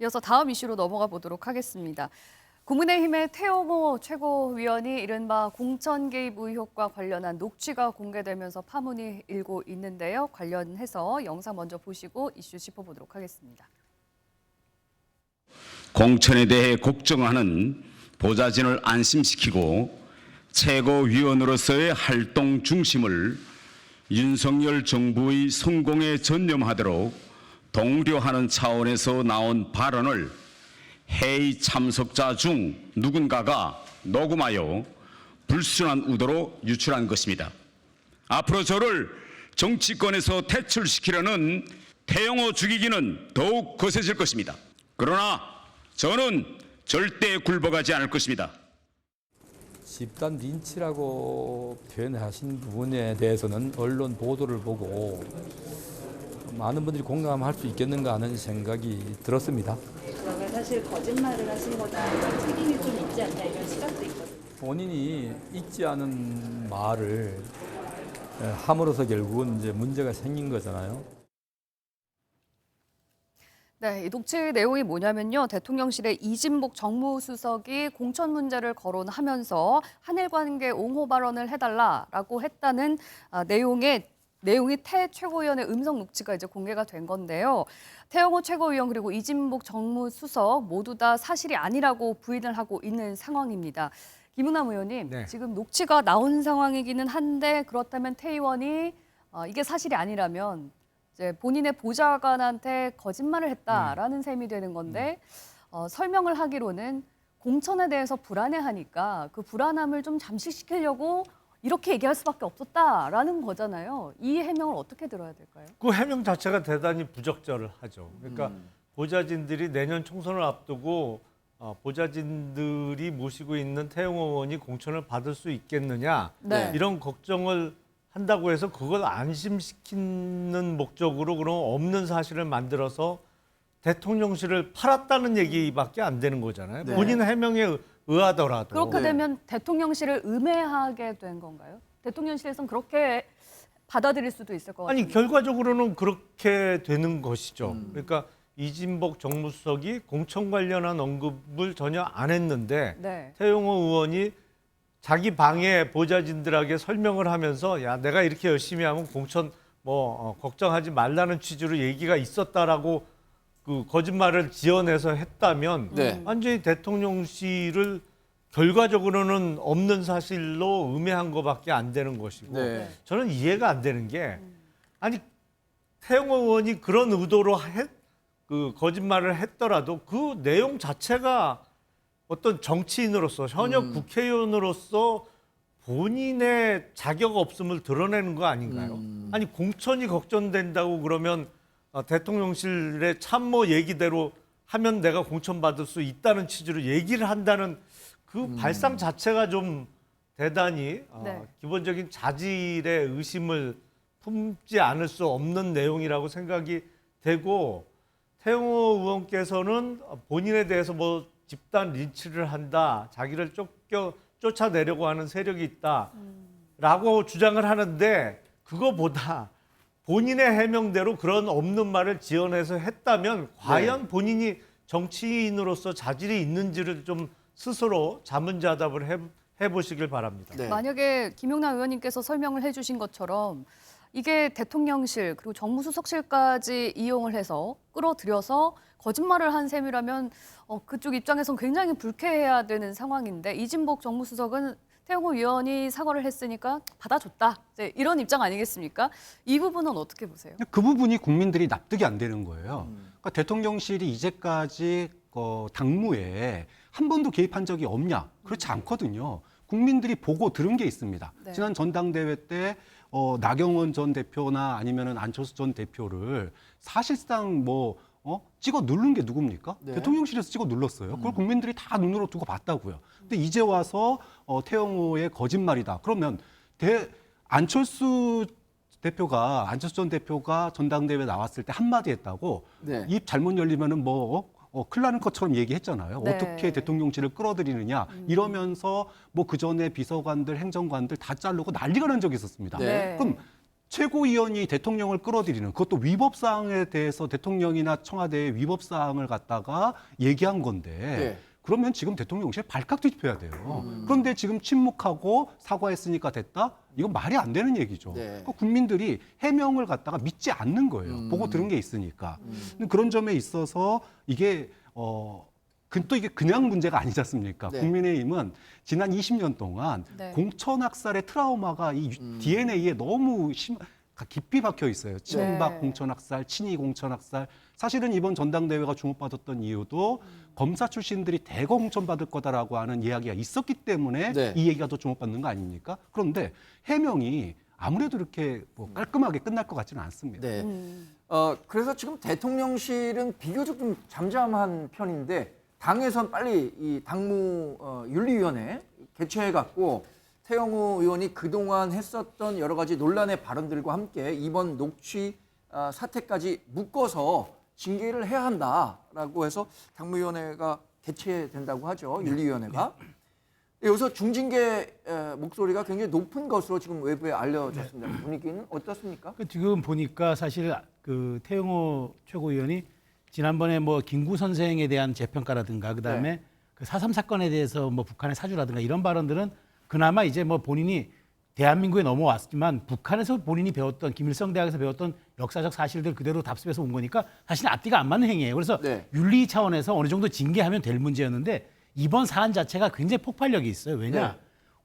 이어서 다음 이슈로 넘어가 보도록 하겠습니다. 국민의힘의 태영호 최고위원이 이른바 공천 개입 의혹과 관련한 녹취가 공개되면서 파문이 일고 있는데요. 관련해서 영상 먼저 보시고 이슈 짚어보도록 하겠습니다. 공천에 대해 걱정하는 보좌진을 안심시키고 최고위원으로서의 활동 중심을 윤석열 정부의 성공에 전념하도록 독려하는 차원에서 나온 발언을 회의 참석자 중 누군가가 녹음하여 불순한 의도로 유출한 것입니다. 앞으로 저를 정치권에서 퇴출시키려는 태영호 죽이기는 더욱 거세질 것입니다. 그러나 저는 절대 굴복하지 않을 것입니다. 집단 린치라고 표현하신 부분에 대해서는 언론 보도를 보고 많은 분들이 공감할 수 있겠는가 하는 생각이 들었습니다. 그러면 사실 거짓말을 하신 거다 이런 책임이 좀 있지 않냐 이런 시각도 있거든요. 본인이 있지 않은 말을 함으로써 결국은 이제 문제가 생긴 거잖아요. 네, 이 녹취 내용이 뭐냐면요. 대통령실의 이진복 정무수석이 공천 문제를 거론하면서 한일 관계 옹호 발언을 해달라라고 했다는 내용이 태 최고위원의 음성 녹취가 이제 공개가 된 건데요. 태영호 최고위원 그리고 이진복 정무수석 모두 다 사실이 아니라고 부인을 하고 있는 상황입니다. 김은남 의원님, 네. 지금 녹취가 나온 상황이기는 한데 그렇다면 태 의원이 이게 사실이 아니라면 이제 본인의 보좌관한테 거짓말을 했다라는 셈이 되는 건데 설명을 하기로는 공천에 대해서 불안해하니까 그 불안함을 좀 잠식시키려고 이렇게 얘기할 수밖에 없었다라는 거잖아요. 이 해명을 어떻게 들어야 될까요? 그 해명 자체가 대단히 부적절하죠. 그러니까 보좌진들이 내년 총선을 앞두고 보좌진들이 모시고 있는 태영호 의원이 공천을 받을 수 있겠느냐 네. 이런 걱정을 한다고 해서 그걸 안심시키는 목적으로 그럼 없는 사실을 만들어서 대통령실을 팔았다는 얘기밖에 안 되는 거잖아요. 네. 본인 해명에 의하더라도. 그렇게 네. 되면 대통령실을 음해하게 된 건가요? 대통령실에서는 그렇게 받아들일 수도 있을 것 같아요. 아니 결과적으로는 그렇게 되는 것이죠. 그러니까 이진복 정무수석이 공천 관련한 언급을 전혀 안 했는데 네. 태영호 의원이 자기 방에 보좌진들에게 설명을 하면서 야 내가 이렇게 열심히 하면 공천 걱정하지 말라는 취지로 얘기가 있었다라고 그 거짓말을 지어내서 했다면 네. 완전히 대통령실을 결과적으로는 없는 사실로 음해한 것밖에 안 되는 것이고 네. 저는 이해가 안 되는 게 아니 태영호 의원이 그런 의도로 그 거짓말을 했더라도 그 내용 자체가 어떤 정치인으로서 현역 국회의원으로서 본인의 자격 없음을 드러내는 거 아닌가요? 아니 공천이 걱정된다고 그러면 대통령실의 참모 얘기대로 하면 내가 공천 받을 수 있다는 취지로 얘기를 한다는 그 발상 자체가 좀 대단히 네. 기본적인 자질의 의심을 품지 않을 수 없는 내용이라고 생각이 되고 태영호 의원께서는 본인에 대해서 뭐 집단 린치를 한다, 자기를 쫓아내려고 하는 세력이 있다라고 주장을 하는데 그거보다 본인의 해명대로 그런 없는 말을 지어내서 했다면 과연 본인이 정치인으로서 자질이 있는지를 좀 스스로 자문자답을 해보시길 바랍니다. 네. 만약에 김용남 의원님께서 설명을 해주신 것처럼 이게 대통령실 그리고 정무수석실까지 이용을 해서 끌어들여서 거짓말을 한 셈이라면 그쪽 입장에선 굉장히 불쾌해야 되는 상황인데 이진복 정무수석은 태영호 위원이 사과를 했으니까 받아줬다. 이제 이런 입장 아니겠습니까? 이 부분은 어떻게 보세요? 그 부분이 국민들이 납득이 안 되는 거예요. 그러니까 대통령실이 이제까지 당무에 한 번도 개입한 적이 없냐? 그렇지 않거든요. 국민들이 보고 들은 게 있습니다. 네. 지난 전당대회 때 나경원 전 대표나 아니면은 안철수 전 대표를 사실상 찍어 누른 게 누굽니까? 네. 대통령실에서 찍어 눌렀어요. 그걸 국민들이 다 눈으로 두고 봤다고요. 근데 이제 와서 태영호의 거짓말이다. 그러면 안철수 전 대표가 전당대회 나왔을 때 한마디 했다고 네. 입 잘못 열리면은 큰일 나는 것처럼 얘기했잖아요. 네. 어떻게 대통령실을 끌어들이느냐 이러면서 그 전에 비서관들, 행정관들 다 자르고 난리가 난 적이 있었습니다. 네. 그럼 최고위원이 대통령을 끌어들이는 그것도 위법 사항에 대해서 대통령이나 청와대의 위법 사항을 갖다가 얘기한 건데 네. 그러면 지금 대통령실 발칵 뒤집혀야 돼요. 그런데 지금 침묵하고 사과했으니까 됐다? 이건 말이 안 되는 얘기죠. 네. 그러니까 국민들이 해명을 갖다가 믿지 않는 거예요. 보고 들은 게 있으니까. 그런 점에 있어서 이게 또 이게 그냥 문제가 아니지 않습니까? 네. 국민의힘은 지난 20년 동안 네. 공천학살의 트라우마가 이 DNA에 너무 깊이 박혀 있어요. 친박 네. 공천학살, 친이 공천학살. 사실은 이번 전당대회가 주목받았던 이유도 검사 출신들이 대거 공천받을 거다라고 하는 이야기가 있었기 때문에 네. 이 얘기가 더 주목받는 거 아닙니까? 그런데 해명이 아무래도 이렇게 뭐 깔끔하게 끝날 것 같지는 않습니다. 네. 그래서 지금 대통령실은 비교적 좀 잠잠한 편인데 당에선 빨리 이 당무 윤리위원회 개최해갖고 태영호 의원이 그동안 했었던 여러 가지 논란의 발언들과 함께 이번 녹취 사태까지 묶어서 징계를 해야 한다라고 해서 당무위원회가 개최된다고 하죠. 윤리위원회가. 여기서 중징계 목소리가 굉장히 높은 것으로 지금 외부에 알려졌습니다. 분위기는 어떻습니까? 지금 보니까 사실 그 태영호 최고위원이 지난번에 뭐 김구 선생에 대한 재평가라든가 그다음에 그 4.3 사건에 대해서 뭐 북한의 사주라든가 이런 발언들은 그나마 이제 뭐 본인이 대한민국에 넘어왔지만 북한에서 본인이 배웠던 김일성 대학에서 배웠던 역사적 사실들 그대로 답습해서 온 거니까 사실 앞뒤가 안 맞는 행위예요. 그래서 네. 윤리 차원에서 어느 정도 징계하면 될 문제였는데 이번 사안 자체가 굉장히 폭발력이 있어요. 왜냐? 네.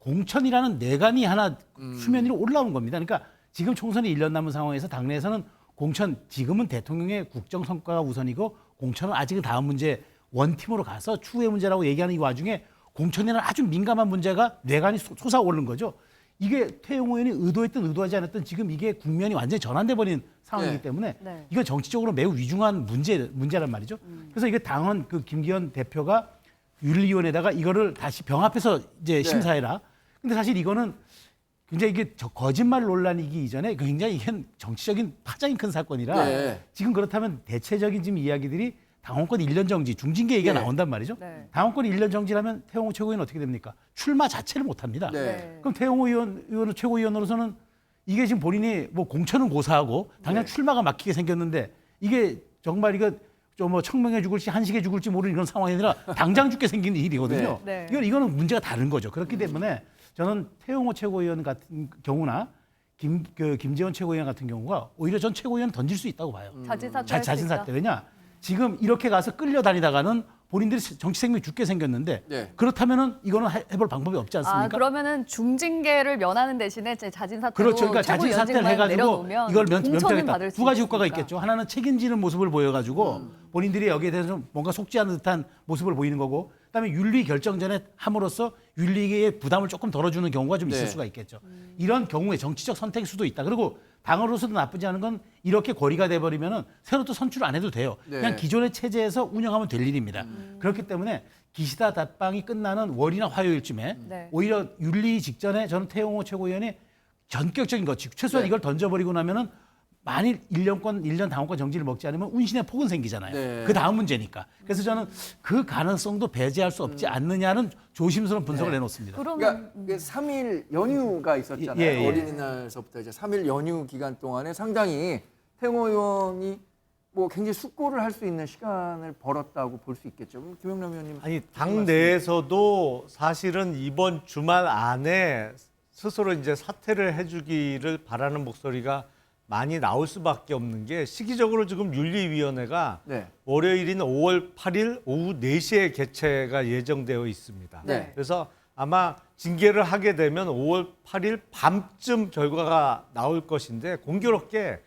공천이라는 내관이 하나 수면 위로 올라온 겁니다. 그러니까 지금 총선이 1년 남은 상황에서 당내에서는 공천 지금은 대통령의 국정 성과가 우선이고 공천은 아직은 다음 문제 원팀으로 가서 추후의 문제라고 얘기하는 이 와중에 공천이라는 아주 민감한 문제가 뇌관이 솟아오르는 거죠. 이게 태영호 의원이 의도했든 의도하지 않았든 지금 이게 국면이 완전히 전환돼 버린 상황이기 네. 때문에 네. 이건 정치적으로 매우 위중한 문제란 말이죠. 그래서 이게 당헌 그 김기현 대표가 윤리위원회에다가 이거를 다시 병합해서 이제 심사해라. 근데 사실 이거는 굉장히 이게 거짓말 논란이기 이전에 굉장히 이게 정치적인 파장이 큰 사건이라 네. 지금 그렇다면 대체적인 지금 이야기들이 당원권 1년 정지, 중징계 얘기가 네. 나온단 말이죠. 네. 당원권 1년 정지라면 태영호 최고위원 어떻게 됩니까? 출마 자체를 못 합니다. 네. 그럼 태영호 의원 최고위원으로서는 이게 지금 본인이 뭐 공천은 고사하고 당장 네. 출마가 막히게 생겼는데 이게 정말 이거 좀 뭐 청명해 죽을지 한식해 죽을지 모르는 이런 상황이 아니라 당장 죽게 생긴 일이거든요. 네. 이거는 문제가 다른 거죠. 그렇기 때문에 저는 태영호 최고위원 같은 경우나 김재원 최고위원 같은 경우가 오히려 전 최고위원 던질 수 있다고 봐요. 자진사퇴. 자진사퇴. 왜냐? 지금 이렇게 가서 끌려다니다가는 본인들이 정치 생명이 죽게 생겼는데 네. 그렇다면은 이거는 해볼 방법이 없지 않습니까? 그러면은 중징계를 면하는 대신에 자진사퇴로 그렇죠. 그러니까 자진사퇴를 해가지고 내려놓으면 이걸 공천은 면피하겠다. 받을 수 두 가지 효과가 있으니까. 있겠죠. 하나는 책임지는 모습을 보여가지고 본인들이 여기에 대해서 좀 뭔가 속지 않은 듯한 모습을 보이는 거고, 그다음에 윤리 결정전에 함으로써 윤리계의 부담을 조금 덜어주는 경우가 좀 있을 네. 수가 있겠죠. 이런 경우에 정치적 선택일 수도 있다. 그리고 당으로서도 나쁘지 않은 건 이렇게 고리가 돼버리면은 새로 또 선출을 안 해도 돼요. 네. 그냥 기존의 체제에서 운영하면 될 일입니다. 그렇기 때문에 기시다 답방이 끝나는 월이나 화요일쯤에 네. 오히려 윤리 직전에 저는 태영호 최고위원이 전격적인 것, 즉 최소한 네. 이걸 던져버리고 나면은 만일 1년 당원권 정지를 먹지 않으면 운신의 폭은 생기잖아요. 네. 그 다음 문제니까. 그래서 저는 그 가능성도 배제할 수 없지 않느냐는 조심스러운 분석을 내놓습니다. 그러면 그러니까 3일 연휴가 있었잖아요. 예, 예. 어린이날서부터 이제 3일 연휴 기간 동안에 상당히 태영호 의원이 뭐 굉장히 숙고를 할 수 있는 시간을 벌었다고 볼 수 있겠죠. 그럼 김영남 의원님. 아니 당 내에서도 사실은 이번 주말 안에 스스로 이제 사퇴를 해주기를 바라는 목소리가 많이 나올 수밖에 없는 게 시기적으로 지금 윤리위원회가 네. 월요일인 5월 8일 오후 4시에 개최가 예정되어 있습니다. 네. 그래서 아마 징계를 하게 되면 5월 8일 밤쯤 결과가 나올 것인데 공교롭게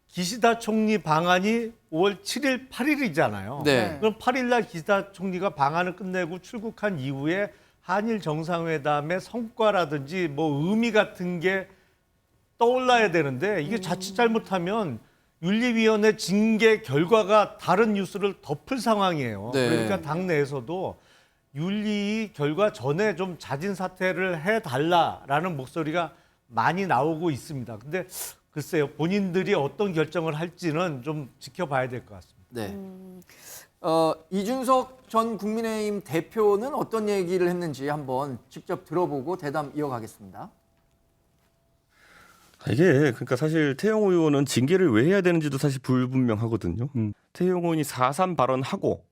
기시다 총리 방한이 5월 7일, 8일이잖아요. 네. 그럼 8일 날 기시다 총리가 방한을 끝내고 출국한 이후에 한일 정상회담의 성과라든지 뭐 의미 같은 게 떠올라야 되는데 이게 자칫 잘못하면 윤리위원회 징계 결과가 다른 뉴스를 덮을 상황이에요. 네. 그러니까 당내에서도 윤리 결과 전에 좀 자진 사퇴를 해달라라는 목소리가 많이 나오고 있습니다. 근데 글쎄요, 본인들이 어떤 결정을 할지는 좀 지켜봐야 될 것 같습니다. 네. 이준석 전 국민의힘 대표는 어떤 얘기를 했는지 한번 직접 들어보고 대담 이어가겠습니다. 이게 그러니까 사실 태영호 의원은 징계를 왜 해야 되는지도 사실 불분명하거든요. 태영호 의원이 4.3 발언하고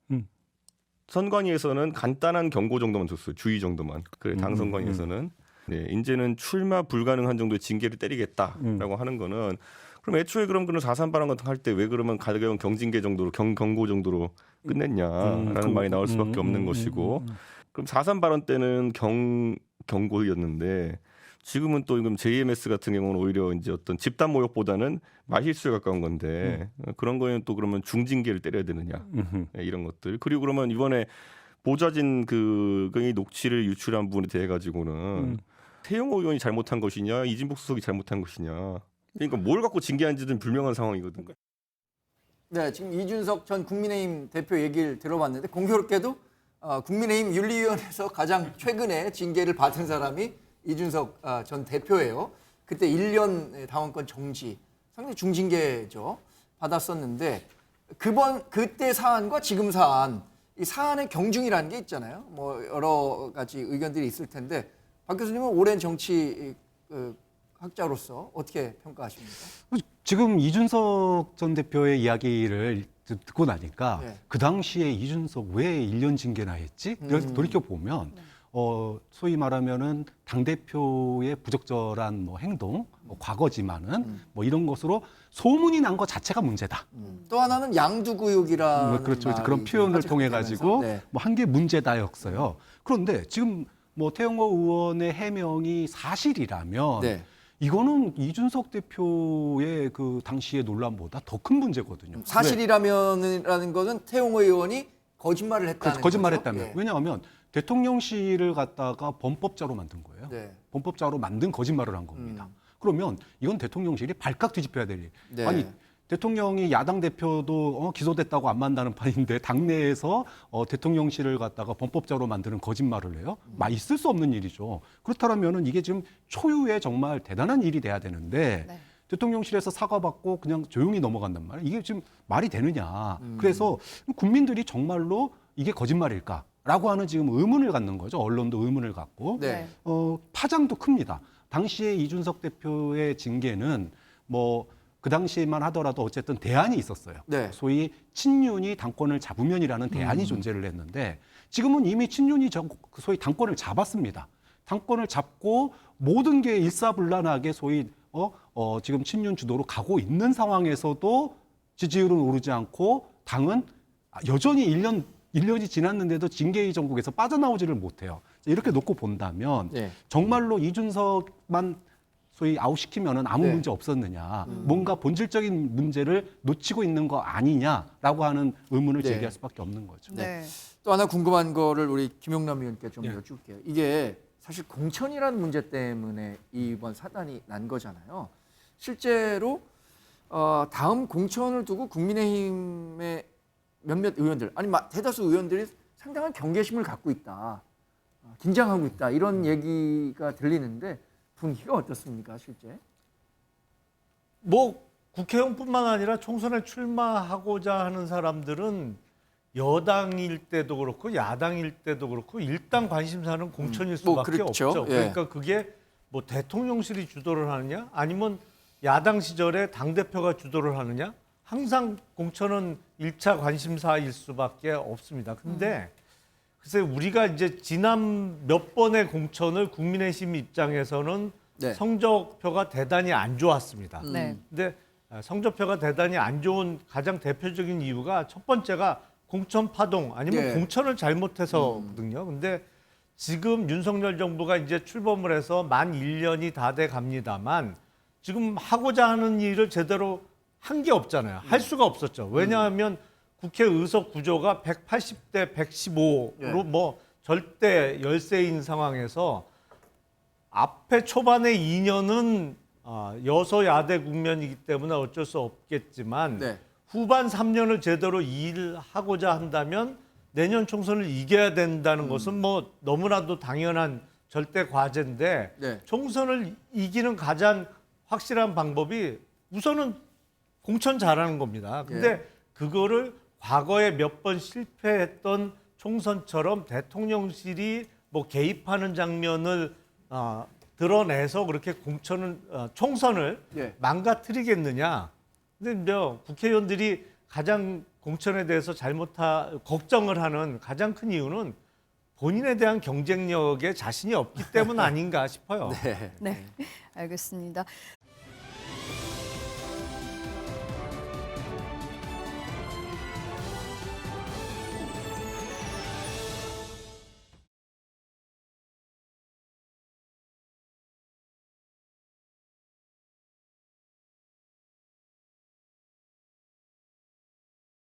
선관위에서는 간단한 경고 정도만 줬어요. 주의 정도만. 그래 당 선관위에서는 네, 이제는 출마 불가능한 정도의 징계를 때리겠다라고 하는 거는 그럼 애초에 그런 4.3 발언 같은 거 할 때 왜 그러면 가벼운 경징계 정도로 경고 정도로 끝냈냐라는 말이 나올 수밖에 없는 것이고 그럼 4.3 발언 때는 경고였는데 지금은 또 지금 JMS 같은 경우는 오히려 이제 어떤 집단 모욕보다는 말실수에 가까운 건데 그런 거에는 또 그러면 중징계를 때려야 되느냐 네, 이런 것들 그리고 그러면 이번에 보좌진 그 녹취를 유출한 부분에 대해 가지고는 태영호 의원이 잘못한 것이냐 이진복 수석이 잘못한 것이냐 그러니까 뭘 갖고 징계한지는 불명한 상황이거든요. 네, 지금 이준석 전 국민의힘 대표 얘기를 들어봤는데 공교롭게도 국민의힘 윤리위원회에서 가장 최근에 징계를 받은 사람이 이준석 전 대표예요. 그때 1년 당원권 정지, 상당히 중징계죠. 받았었는데 그때 사안과 지금 사안, 이 사안의 경중이라는 게 있잖아요. 뭐 여러 가지 의견들이 있을 텐데 박 교수님은 오랜 정치 학자로서 어떻게 평가하십니까? 지금 이준석 전 대표의 이야기를 듣고 나니까 네. 그 당시에 이준석 왜 1년 징계나 했지? 그래서 돌이켜 보면 소위 말하면은 당 대표의 부적절한 뭐 행동, 뭐 과거지만은 뭐 이런 것으로 소문이 난 것 자체가 문제다. 또 하나는 양두구역이라는 그렇죠. 그런 말이 표현을 화제가 통해 되면서, 가지고 네. 뭐 한 게 문제다였어요. 그런데 지금 뭐 태영호 의원의 해명이 사실이라면 네. 이거는 이준석 대표의 그 당시의 논란보다 더 큰 문제거든요. 사실이라는 것은 태용호 의원이 거짓말을 했다는 거짓말했다면 거죠? 예. 왜냐하면 대통령실을 갖다가 범법자로 만든 거예요. 네. 범법자로 만든 거짓말을 한 겁니다. 그러면 이건 대통령실이 발칵 뒤집혀야 될 일. 네. 아니 대통령이 야당 대표도 기소됐다고 안 만나는 판인데 당내에서 대통령실을 갖다가 범법자로 만드는 거짓말을 해요? 있을 수 없는 일이죠. 그렇다면은 이게 지금 초유의 정말 대단한 일이 돼야 되는데 네. 대통령실에서 사과받고 그냥 조용히 넘어간단 말이에요. 이게 지금 말이 되느냐. 그래서 국민들이 정말로 이게 거짓말일까라고 하는 지금 의문을 갖는 거죠. 언론도 의문을 갖고. 네. 파장도 큽니다. 당시에 이준석 대표의 징계는 뭐 그 당시에만 하더라도 어쨌든 대안이 있었어요. 네. 소위 친윤이 당권을 잡으면이라는 대안이 존재를 했는데 지금은 이미 친윤이 소위 당권을 잡았습니다. 당권을 잡고 모든 게 일사불란하게 소위 지금 친윤 주도로 가고 있는 상황에서도 지지율은 오르지 않고 당은 여전히 1년이 지났는데도 징계의 전국에서 빠져나오지를 못해요. 이렇게 놓고 본다면 네. 정말로 이준석만 소위 아웃시키면은 아무 네. 문제 없었느냐, 뭔가 본질적인 문제를 놓치고 있는 거 아니냐라고 하는 의문을 네. 제기할 수밖에 없는 거죠. 네. 또 하나 궁금한 거를 우리 김용남 의원께 좀 여쭐게요. 이게 사실 공천이라는 문제 때문에 이번 사단이 난 거잖아요. 실제로 다음 공천을 두고 국민의힘의 몇몇 의원들, 아니 대다수 의원들이 상당한 경계심을 갖고 있다, 긴장하고 있다 이런 얘기가 들리는데 분위기가 어떻습니까, 실제? 뭐 국회의원뿐만 아니라 총선에 출마하고자 하는 사람들은 여당일 때도 그렇고 야당일 때도 그렇고 일단 관심사는 공천일 수밖에 그렇죠. 없죠. 예. 그러니까 그게 뭐 대통령실이 주도를 하느냐 아니면 야당 시절에 당대표가 주도를 하느냐 항상 공천은 1차 관심사일 수밖에 없습니다. 근데 글쎄 우리가 이제 지난 몇 번의 공천을 국민의힘 입장에서는 네. 성적표가 대단히 안 좋았습니다. 네. 근데 성적표가 대단히 안 좋은 가장 대표적인 이유가 첫 번째가 공천 파동 아니면 네. 공천을 잘못해서거든요. 근데 지금 윤석열 정부가 이제 출범을 해서 만 1년이 다 돼 갑니다만 지금 하고자 하는 일을 제대로 한 게 없잖아요. 할 수가 없었죠. 왜냐하면 국회 의석 구조가 180대 115로 네. 뭐 절대 열세인 상황에서 앞에 초반에 2년은 여소야대 국면이기 때문에 어쩔 수 없겠지만 네. 후반 3년을 제대로 일하고자 한다면 내년 총선을 이겨야 된다는 것은 뭐 너무나도 당연한 절대 과제인데 네. 총선을 이기는 가장 확실한 방법이 우선은 공천 잘하는 겁니다. 근데 예. 그거를 과거에 몇 번 실패했던 총선처럼 대통령실이 뭐 개입하는 장면을 드러내서 그렇게 총선을 예. 망가뜨리겠느냐. 근데 이제 국회의원들이 가장 공천에 대해서 걱정을 하는 가장 큰 이유는 본인에 대한 경쟁력에 자신이 없기 때문 아닌가 싶어요. 네. 네, 알겠습니다.